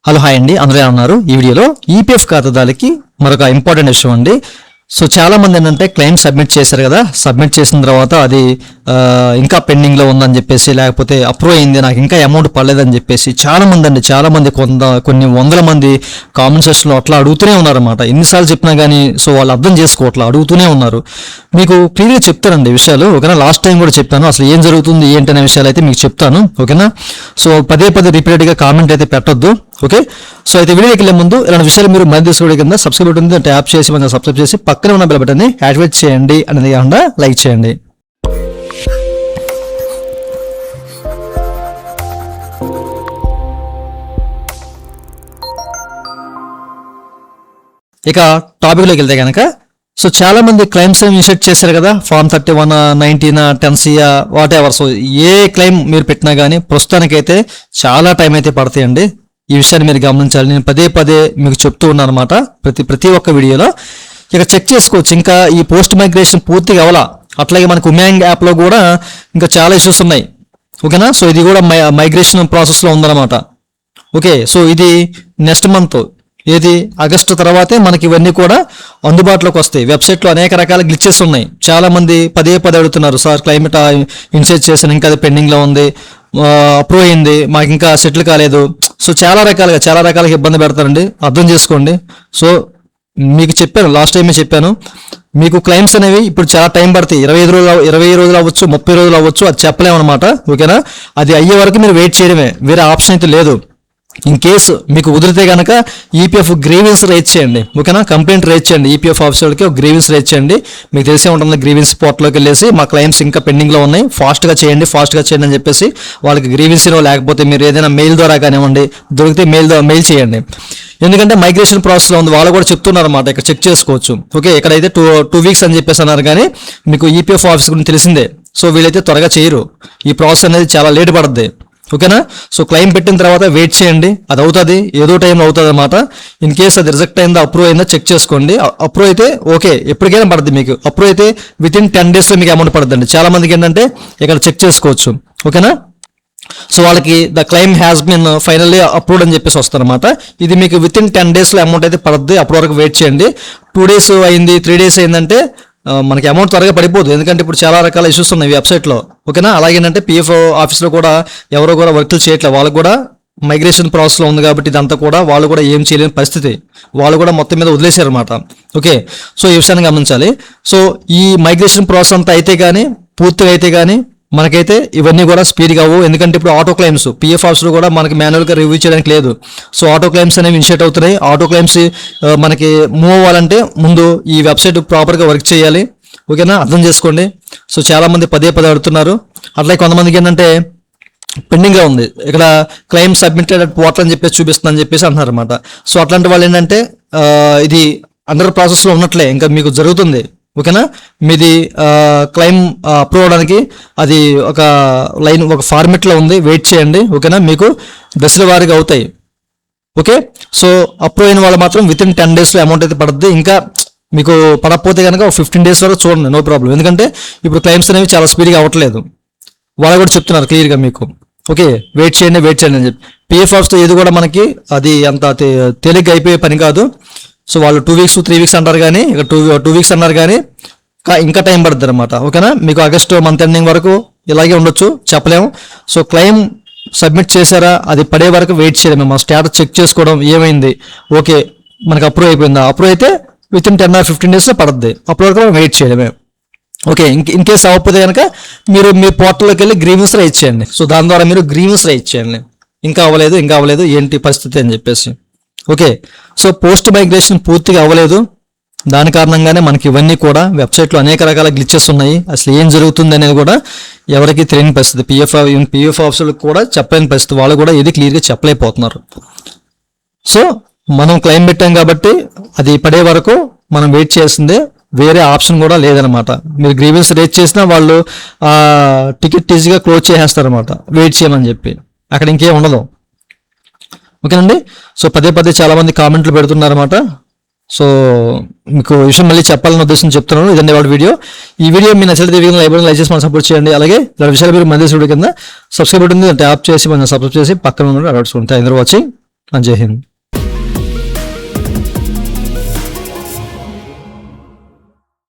Hello hi అండి, అందరూ ఎలా ఉన్నారు? ఈ వీడియోలో ఈపీఎఫ్ ఖాతాదారులకి మరొక ఇంపార్టెంట్ విషయం అండి. సో చాలా మంది ఏంటంటే క్లెయిమ్ సబ్మిట్ చేశారు కదా, సబ్మిట్ చేసిన తర్వాత అది ఇంకా పెండింగ్లో ఉందని చెప్పేసి, లేకపోతే అప్రూవ్ అయింది నాకు ఇంకా అమౌంట్ పడలేదని చెప్పేసి చాలా మంది కొన్ని వందల మంది కామెంట్ సెక్షన్లో అట్లా అడుగుతూనే ఉన్నారన్నమాట. ఎన్నిసార్లు చెప్పినా కానీ సో వాళ్ళు అర్థం చేసుకోవట్లా, అడుగుతూనే ఉన్నారు. మీకు క్లియర్గా చెప్తానండి విషయాలు, ఓకేనా? లాస్ట్ టైం కూడా చెప్పాను అసలు ఏం జరుగుతుంది ఏంటి అనే విషయాలు అయితే మీకు చెప్తాను, ఓకేనా? సో పదే రిపీటెడ్గా కామెంట్ అయితే పెట్టొద్దు, ఓకే? సో అయితే వీడియోకి వెళ్ళే ముందు ఇలాంటి విషయాలు మీరు మధ్య తీసుకునే కింద సబ్స్క్రైబ్ ఉంటుంది ట్యాప్ చేసి మనం సబ్స్క్రైబ్ చేసి పక్కన ఉన్న బెల్ బటన్ని యాక్టివేట్ చేయండి, అనేది కాకుండా లైక్ చేయండి. ఇక టాపిక్లోకి వెళ్తే కనుక, సో చాలా మంది క్లైమ్స్ ఇన్సెట్ చేశారు కదా, form 31, 19, 10C what ever. So ఏ క్లైమ్ మీరు పెట్టినా కానీ ప్రస్తుతానికైతే చాలా టైం అయితే పడతాయండి. ఈ విషయాన్ని మీరు గమనించాలి. నేను పదే మీకు చెప్తూ ఉన్నాను అనమాట ప్రతి ఒక్క వీడియోలో. ఇక చెక్ చేసుకోవచ్చు, ఇంకా ఈ పోస్ట్ మైగ్రేషన్ పూర్తిగా అవలా. అట్లాగే మనకు ఉమ్యాంగ్ యాప్లో కూడా ఇంకా చాలా ఇష్యూస్ ఉన్నాయి, ఓకేనా? సో ఇది కూడా మైగ్రేషన్ ప్రాసెస్లో ఉందన్నమాట, ఓకే? సో ఇది నెక్స్ట్ మంత్ ఏది ఆగస్టు తర్వాతే మనకి ఇవన్నీ కూడా అందుబాటులోకి వస్తాయి. వెబ్సైట్లో అనేక రకాల గ్లిచెస్ ఉన్నాయి. చాలా మంది పదే అడుగుతున్నారు, సార్ క్లైమేట్ ఇన్సెట్ చేశాను ఇంకా అది పెండింగ్లో ఉంది, అప్రూవ్ అయింది, మాకు ఇంకా సెటిల్ కాలేదు. సో చాలా రకాలుగా ఇబ్బంది పెడతారండి, అర్థం చేసుకోండి. సో మీకు చెప్పాను, లాస్ట్ టైమే చెప్పాను, మీకు క్లైమ్స్ అనేవి ఇప్పుడు చాలా టైం పడతాయి. 20 రోజులు అవ్వచ్చు, 30 రోజులు అవ్వచ్చు, అది చెప్పలేమన్నమాట, ఓకేనా? అది అయ్యే వరకు మీరు వెయిట్ చేయడమే, వేరే ఆప్షన్ అయితే లేదు. ఇన్ కేసు మీకు కుదిరితే కనుక ఈపీఎఫ్ గ్రీవెన్స్ రేజ్ చేయండి, ఓకేనా? కంప్లైంట్ రేజ్ చేయండి, ఈపీఎఫ్ ఆఫీసర్కి ఒక గ్రీవెన్స్ రేజ్ చేయండి. మీకు తెలిసే ఉంటుంది, గ్రీవెన్స్ పోర్టల్లోకి వెళ్ళేసి మా క్లైమ్స్ ఇంకా పెండింగ్లో ఉన్నాయి, ఫాస్ట్గా చేయండి అని చెప్పేసి వాళ్ళకి గ్రీవెన్స్ లేకపోతే మీరు ఏదైనా మెయిల్ ద్వారా కానివ్వండి, దొరికితే మెయిల్ చేయండి. ఎందుకంటే మైగ్రేషన్ ప్రాసెస్లో ఉంది, వాళ్ళు కూడా చెప్తున్నారు అన్నమాట, ఇక్కడ చెక్ చేసుకోవచ్చు, ఓకే? ఇక్కడైతే టూ వీక్స్ అని చెప్పేసి అన్నారు, కానీ మీకు ఈపీఎఫ్ ఆఫీస్ గురించి తెలిసిందే. సో వీళ్ళైతే త్వరగా చేయరు, ఈ ప్రాసెస్ అనేది చాలా లేట్ పడుతుంది, ఓకేనా? సో క్లైమ్ పెట్టిన తర్వాత వెయిట్ చేయండి, అది అవుతుంది, ఏదో టైంలో అవుతుంది అన్నమాట. ఇన్ కేసు అది రిజెక్ట్ అయిందా అప్రూవ్ అయిందా చెక్ చేసుకోండి. అప్రూవ్ అయితే ఓకే, ఎప్పటికైనా పడుతుంది మీకు. అప్రూవ్ అయితే వితిన్ 10 daysలో మీకు అమౌంట్ పడుతుందండి. చాలా మందికి ఏంటంటే ఇక్కడ చెక్ చేసుకోవచ్చు, ఓకేనా? సో వాళ్ళకి the claim has been finally approved అని చెప్పేసి వస్తారన్నమాట. ఇది మీకు వితిన్ 10 daysలో అమౌంట్ అయితే పడుతుంది. అప్పటి వరకు వెయిట్ చేయండి. 2 days అయింది, 3 days అయిందంటే మనకి అమౌంట్ త్వరగా పడిపోతుంది, ఎందుకంటే ఇప్పుడు చాలా రకాల ఇష్యూస్ ఉన్నాయి వెబ్సైట్లో, ఓకేనా? అలాగేంటంటే పిఎఫ్ ఆఫీస్లో కూడా ఎవరో కూడా వర్క్లు చేయట్లేదు, వాళ్ళకు కూడా మైగ్రేషన్ ప్రాసెస్లో ఉంది కాబట్టి ఇదంతా కూడా వాళ్ళు కూడా ఏం చేయలేని పరిస్థితి, వాళ్ళు కూడా మొత్తం మీద వదిలేశారన్నమాట, ఓకే? సో ఈ విషయాన్ని గమనించాలి. సో ఈ మైగ్రేషన్ ప్రాసెస్ అంతా అయితే కానీ, పూర్తిగా అయితే కానీ మనకైతే ఇవన్నీ కూడా స్పీడ్గా అవ్వవు. ఎందుకంటే ఇప్పుడు ఆటో క్లైమ్స్ పిఎఫ్ ఆఫీస్లో కూడా మనకి మాన్యువల్గా రివ్యూ చేయడానికి లేదు. సో ఆటో క్లైమ్స్ అనేవి ఇనిషియేట్ అవుతున్నాయి. ఆటో క్లైమ్స్ మనకి మూవ్ అవ్వాలంటే ముందు ఈ వెబ్సైట్ ప్రాపర్గా వర్క్ చేయాలి, ఓకేనా? అర్థం చేసుకోండి. సో చాలామంది పదే అడుగుతున్నారు. అట్లాగే కొంతమందికి ఏంటంటే పెండింగ్గా ఉంది, ఇక్కడ క్లైమ్ సబ్మిటెడ్ పోర్టల్ అని చెప్పేసి చూపిస్తుందని చెప్పేసి అంటున్నారు అనమాట. సో అట్లాంటి వాళ్ళు ఏంటంటే ఇది అండర్ ప్రాసెస్లో ఉన్నట్లే, ఇంకా మీకు జరుగుతుంది, ఓకేనా? మీది క్లైమ్ అప్రూవ్ అవడానికి అది ఒక ఫార్మెట్లో ఉంది, వెయిట్ చేయండి, ఓకేనా? మీకు దశల వారీగా అవుతాయి, ఓకే? సో అప్రూవ్ అయిన వాళ్ళు మాత్రం వితిన్ 10 daysలో అమౌంట్ అయితే పడుతుంది. ఇంకా మీకు పడకపోతే కనుక 15 days వరకు చూడండి, నో ప్రాబ్లం. ఎందుకంటే ఇప్పుడు క్లైమ్స్ అనేవి చాలా స్పీడ్గా అవ్వట్లేదు, వాళ్ళు కూడా చెప్తున్నారు క్లియర్గా మీకు, ఓకే? వెయిట్ చేయండి అని చెప్పి. పిఎఫ్ ఆఫీస్తో ఏది కూడా మనకి అది అంత తేలిగ్గా అయిపోయే పని కాదు. సో వాళ్ళు 2 weeks 3 weeks అంటారు, కానీ ఇక 2 weeks అన్నారు, కానీ ఇంకా టైం పడుతుంది అనమాట, ఓకేనా? మీకు ఆగస్టు మంత్ ఎండింగ్ వరకు ఇలాగే ఉండొచ్చు, చెప్పలేము. సో క్లైమ్ సబ్మిట్ చేశారా, అది పడే వరకు వెయిట్ చేయడమే, మా స్టేటస్ చెక్ చేసుకోవడం, ఏమైంది, ఓకే మనకు అప్రూవ్ అయిపోయిందా, అప్రూవ్ అయితే వితిన్ 10 or 15 daysలో పడుతుంది, అప్పటి వరకు వెయిట్ చేయడమే, ఓకే? ఇన్ కేసు అవ్వకపోతే కనుక మీరు మీ పోర్టల్లోకి వెళ్ళి గ్రీవెన్స్ రైజ్ చేయండి. సో దాని ద్వారా మీరు గ్రీవెన్స్ రైజ్ చేయండి, ఇంకా అవ్వలేదు ఏంటి పరిస్థితి అని చెప్పేసి, ఓకే? సో పోస్ట్ మైగ్రేషన్ పూర్తిగా అవ్వలేదు, దాని కారణంగానే మనకి ఇవన్నీ కూడా వెబ్సైట్లో అనేక రకాల గ్లిచెస్ ఉన్నాయి. అసలు ఏం జరుగుతుంది అనేది కూడా ఎవరికి తెలియని పరిస్థితి, పిఎఫ్ ఆఫీసర్లకు కూడా చెప్పలేని పరిస్థితి, వాళ్ళు కూడా ఇది క్లియర్గా చెప్పలేకపోతున్నారు. సో మనం క్లైమ్ పెట్టాం కాబట్టి అది పడే వరకు మనం వెయిట్ చేసిందే, వేరే ఆప్షన్ కూడా లేదనమాట. మీరు గ్రీవెన్స్ రేజ్ చేసినా వాళ్ళు టికెట్ ఈజీగా క్లోజ్ చేసేస్తారనమాట, వెయిట్ చేయమని చెప్పి, అక్కడ ఇంకేం ఉండదు, ఓకేనండి? సో పదే చాలా మంది కామెంట్లు పెడుతున్నారన్నమాట. సో మీకు విషయం మళ్ళీ చెప్పాలని ఉద్దేశం చెప్తున్నాను. ఇదండి వాళ్ళ వీడియో. ఈ వీడియో మీ నచ్చితే లైక్ చేసి మనం సపోర్ట్ చేయండి. అలాగే ఇలాంటి విషయాలు మీరు మధ్య కింద సబ్స్క్రైబ్ ఉంటుంది ట్యాప్ చేసి మనం సబ్స్క్రైబ్ చేసి పక్కన అలర్ట్స్ ఉంటాయి. అందరూ వాచింగ్. జై హింద్.